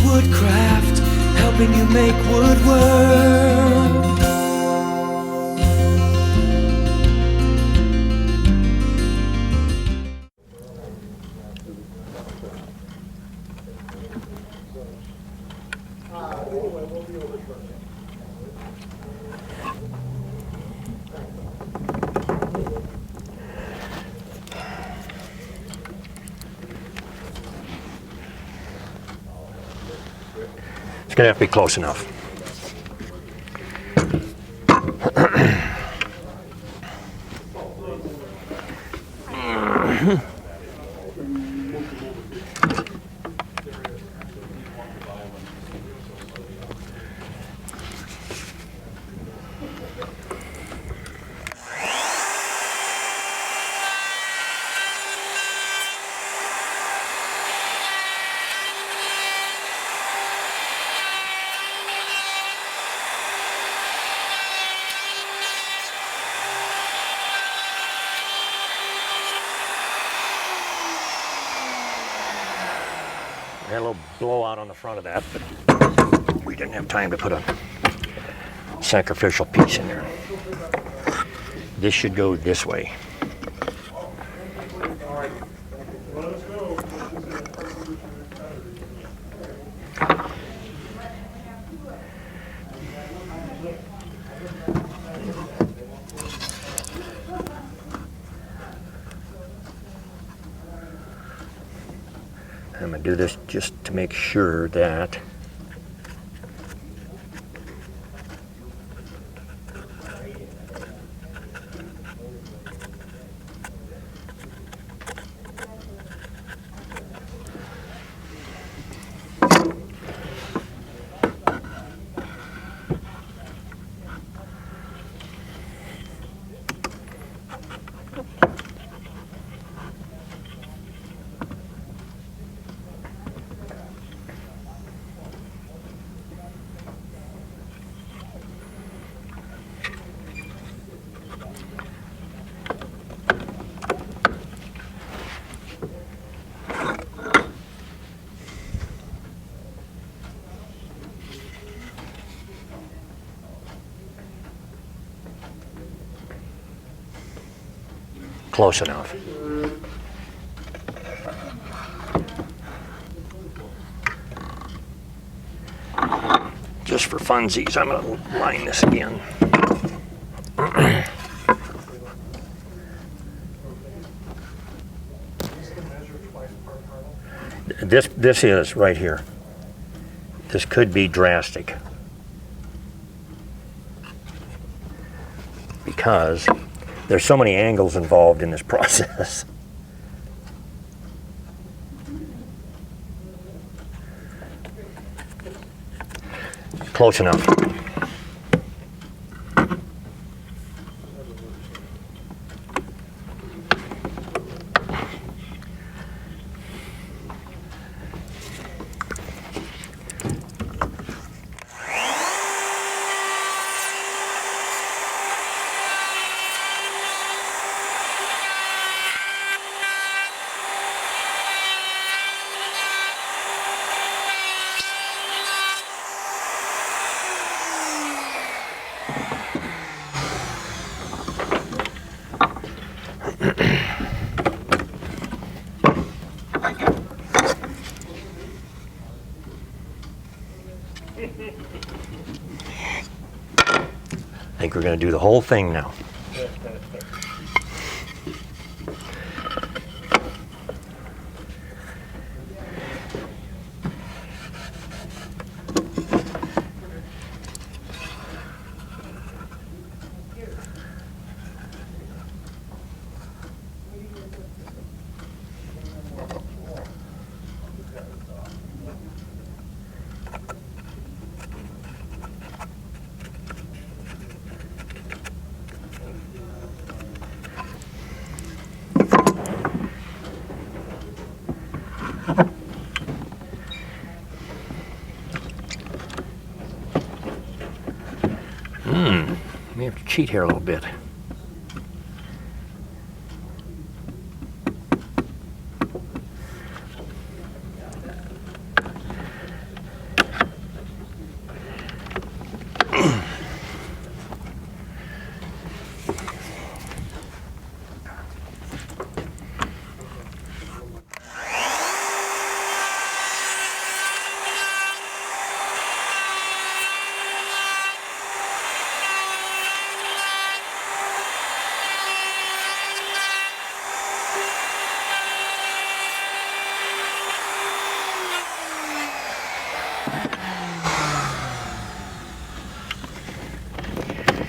woodcraft, helping you make woodwork. It's gonna have to be close enough. We had a little blowout on the front of that, but we didn't have time to put a sacrificial piece in there. This should go this way. I'm going to do this just to make sure that close enough. Just for funsies, I'm going to line this again. This is right here. This could be drastic because there's so many angles involved in this process. Close enough. I think we're going to do the whole thing now. We have to cheat here a little bit.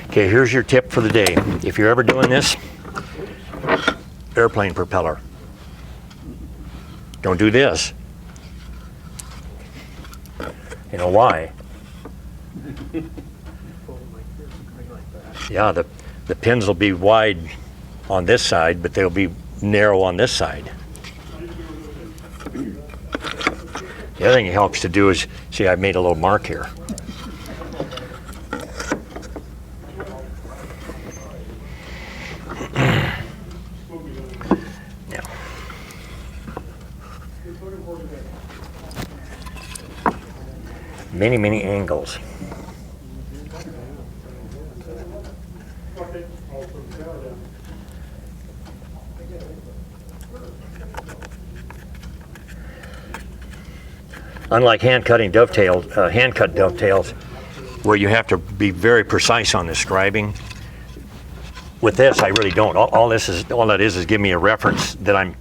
Okay, here's your tip for the day. If you're ever doing this, airplane propeller. Don't do this. You know why? Yeah, the pins will be wide on this side, but they'll be narrow on this side. The other thing it helps to do is, see, I've made a little mark here. Now, many angles. Unlike hand-cut dovetails, where you have to be very precise on the scribing, with this I really don't. All that is give me a reference that I'm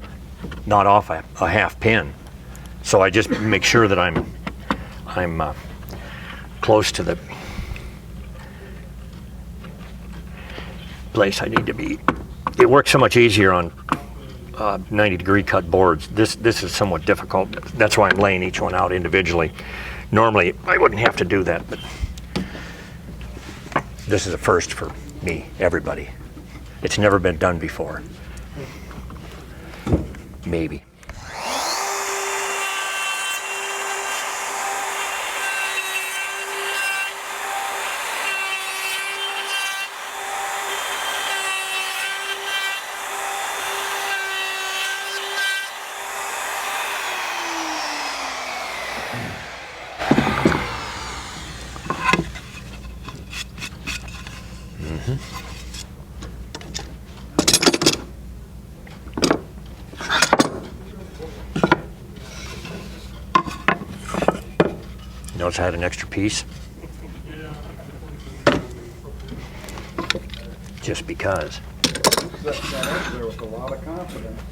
not off a half pin. So I just make sure that I'm close to the place I need to be. It works so much easier on 90-degree cut boards. This is somewhat difficult. That's why I'm laying each one out individually. Normally I wouldn't have to do that, but this is a first for me, everybody. It's never been done before. Maybe. Notice I had an extra piece. Just because. That up there with a lot of confidence.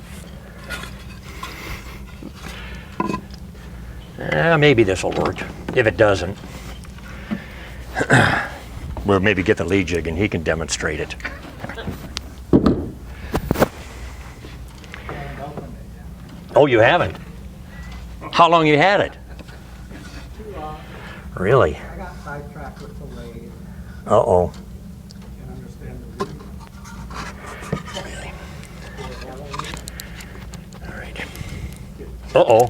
Maybe this will work. If it doesn't, we'll maybe get the lead jig and he can demonstrate it. Oh, you haven't? How long you had it? Really? I got sidetracked with the lathe. Uh-oh. Can't understand the reason. Really? All right. Uh-oh.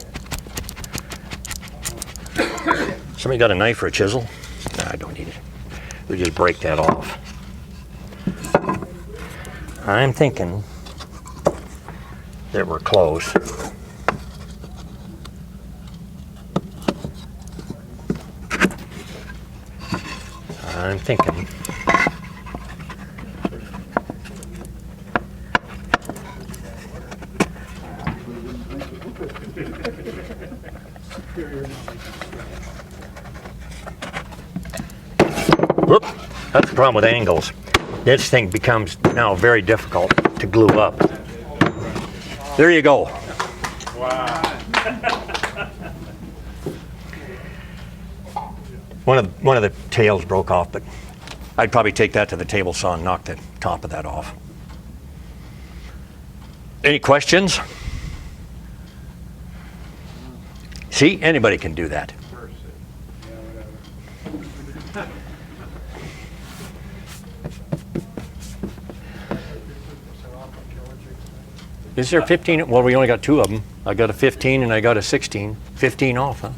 Somebody got a knife or a chisel? No, I don't need it. We just break that off. I'm thinking that we're close. I'm thinking. Whoop, that's the problem with angles. This thing becomes now very difficult to glue up. There you go. Wow. One of the tails broke off, but I'd probably take that to the table saw and knock the top of that off. Any questions? See, anybody can do that. Is there 15? Well, we only got 2 of them. I got a 15 and I got a 16. 15 off, huh?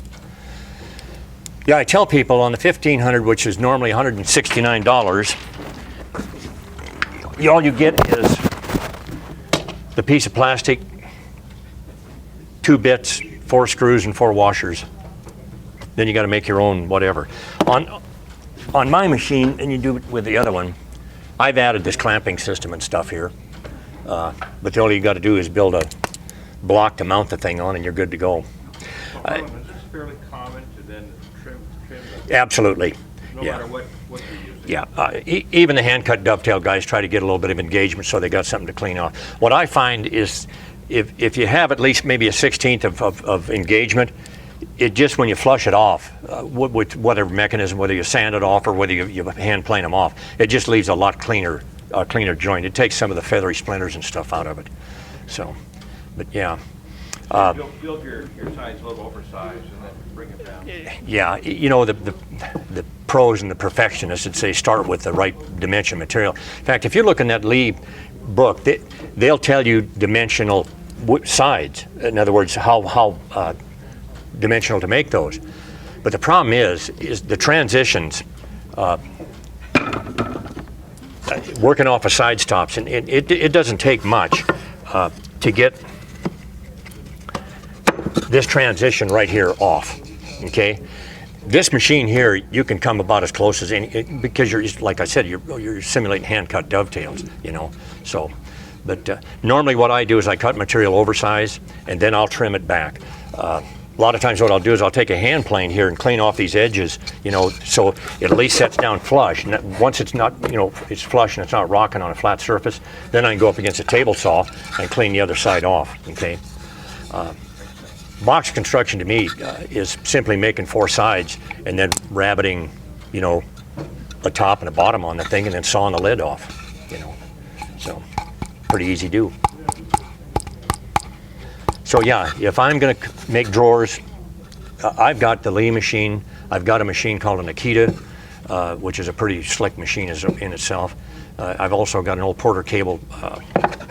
Yeah, I tell people on the 1500, which is normally $169, all you get is the piece of plastic, 2 bits, 4 screws, and 4 washers. Then you got to make your own whatever. On my machine, and you do it with the other one, I've added this clamping system and stuff here. But all you got to do is build a block to mount the thing on, and you're good to go. Is this fairly common to then trim Absolutely. no Yeah. matter what you're using? Yeah, even the hand-cut dovetail guys try to get a little bit of engagement so they got something to clean off. What I find is if you have at least maybe a 1/16 of engagement, it just, when you flush it off, with whatever mechanism, whether you sand it off or whether you hand plane them off, it just leaves a lot cleaner joint. It takes some of the feathery splinters and stuff out of it. So, but yeah. Build your sides a little oversized and then bring it down. Yeah, you know, the pros and the perfectionists would say start with the right dimension material. In fact, if you look in that Lee book, they'll tell you dimensional sides. In other words, how dimensional to make those. But the problem is the transitions, working off of side stops, and it doesn't take much to get this transition right here off, okay? This machine here, you can come about as close as any, because you're, like I said, you're simulating hand-cut dovetails, you know, so. But normally what I do is I cut material oversized, and then I'll trim it back. A lot of times what I'll do is I'll take a hand plane here and clean off these edges, you know, so it at least sets down flush. And once it's not, you know, it's flush and it's not rocking on a flat surface, then I can go up against a table saw and clean the other side off, okay? Box construction to me is simply making 4 sides and then rabbiting, you know, a top and a bottom on the thing and then sawing the lid off, you know. So, pretty easy to do. So yeah, if I'm gonna make drawers, I've got the Lee machine. I've got a machine called a Nikita, which is a pretty slick machine in itself. I've also got an old Porter Cable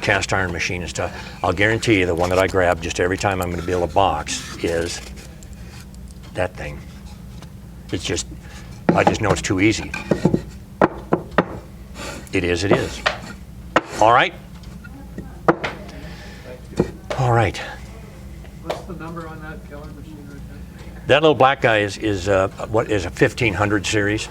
cast iron machine and stuff. I'll guarantee you the one that I grab just every time I'm going to build a box is that thing. It's just, I just know it's too easy. It is, it is. All right? All right. What's the number on that Keller machine right there? That little black guy is what is a 1500 series.